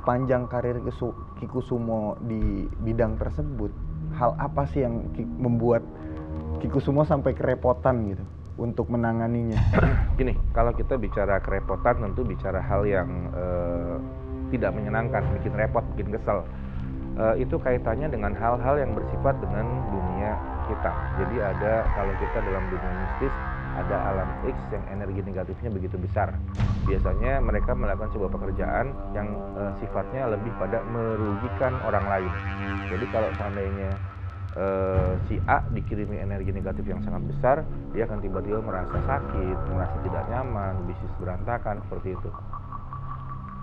sepanjang karir Kikusumo di bidang tersebut, hal apa sih yang membuat Kikusumo sampai kerepotan gitu untuk menanganinya? Gini, kalau kita bicara kerepotan tentu bicara hal yang tidak menyenangkan, bikin repot, bikin kesel. Itu kaitannya dengan hal-hal yang bersifat dengan dunia kita. Jadi kalau kita dalam dunia mistis, ada alam X yang energi negatifnya begitu besar. Biasanya mereka melakukan sebuah pekerjaan yang sifatnya lebih pada merugikan orang lain. Jadi kalau seandainya si A dikirimi energi negatif yang sangat besar, dia akan tiba-tiba merasa sakit, merasa tidak nyaman, bisnis berantakan, seperti itu.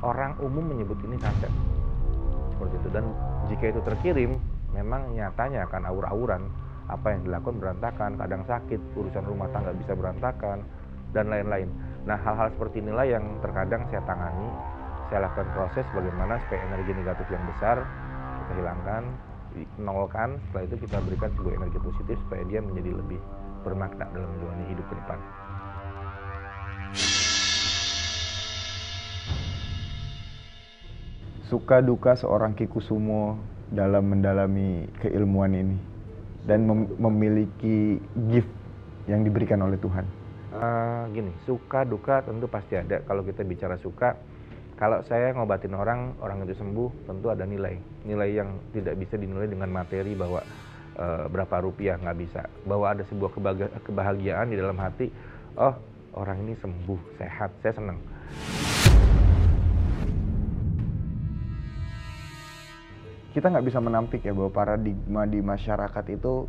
Orang umum menyebut ini santet, seperti itu. Dan jika itu terkirim, memang nyatanya akan aur-auran, apa yang dilakukan berantakan, kadang sakit, urusan rumah tangga bisa berantakan, dan lain-lain. Nah, hal-hal seperti inilah yang terkadang saya tangani. Saya lakukan proses bagaimana supaya energi negatif yang besar kita hilangkan, nolkan. Setelah itu kita berikan sebuah energi positif supaya dia menjadi lebih bermakna dalam menjalani hidup ke depan. Suka duka seorang Kikusumo dalam mendalami keilmuan ini dan memiliki gift yang diberikan oleh Tuhan. Gini, suka duka tentu pasti ada. Kalau kita bicara suka, kalau saya ngobatin orang itu sembuh, tentu ada nilai yang tidak bisa dinilai dengan materi bahwa berapa rupiah, nggak bisa. Bahwa ada sebuah kebahagiaan di dalam hati, oh orang ini sembuh, sehat, saya senang. Kita nggak bisa menampik ya bahwa paradigma di masyarakat itu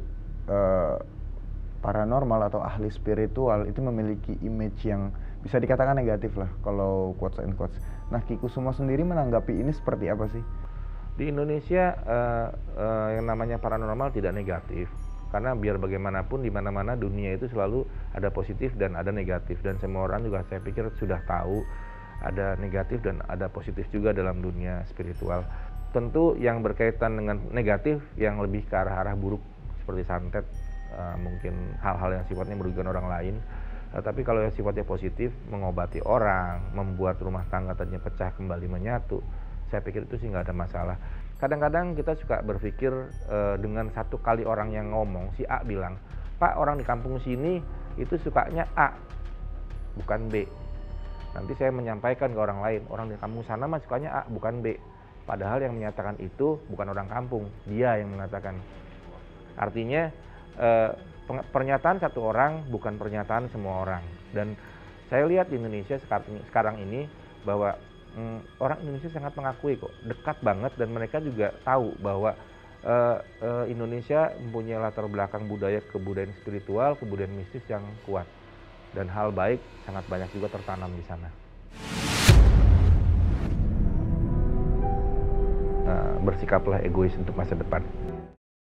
paranormal atau ahli spiritual itu memiliki image yang bisa dikatakan negatif lah kalau quotes and quotes. Nah, Kikusumo sendiri menanggapi ini seperti apa sih? Di Indonesia yang namanya paranormal tidak negatif, karena biar bagaimanapun di mana-mana dunia itu selalu ada positif dan ada negatif, dan semua orang juga saya pikir sudah tahu ada negatif dan ada positif juga dalam dunia spiritual. Tentu yang berkaitan dengan negatif yang lebih ke arah buruk seperti santet, mungkin hal-hal yang sifatnya merugikan orang lain. Tapi kalau yang sifatnya positif, mengobati orang, membuat rumah tangga tadinya pecah kembali menyatu, saya pikir itu sih nggak ada masalah. Kadang-kadang kita suka berpikir dengan satu kali orang yang ngomong, si A bilang, Pak, orang di kampung sini itu sukanya A, bukan B. Nanti saya menyampaikan ke orang lain, orang di kampung sana mah sukanya A, bukan B. Padahal yang menyatakan itu bukan orang kampung, dia yang mengatakan. Artinya pernyataan satu orang bukan pernyataan semua orang. Dan saya lihat di Indonesia sekarang ini bahwa orang Indonesia sangat mengakui kok, dekat banget, dan mereka juga tahu bahwa Indonesia mempunyai latar belakang kebudayaan spiritual, kebudayaan mistis yang kuat. Dan hal baik sangat banyak juga tertanam di sana. Bersikaplah egois untuk masa depan.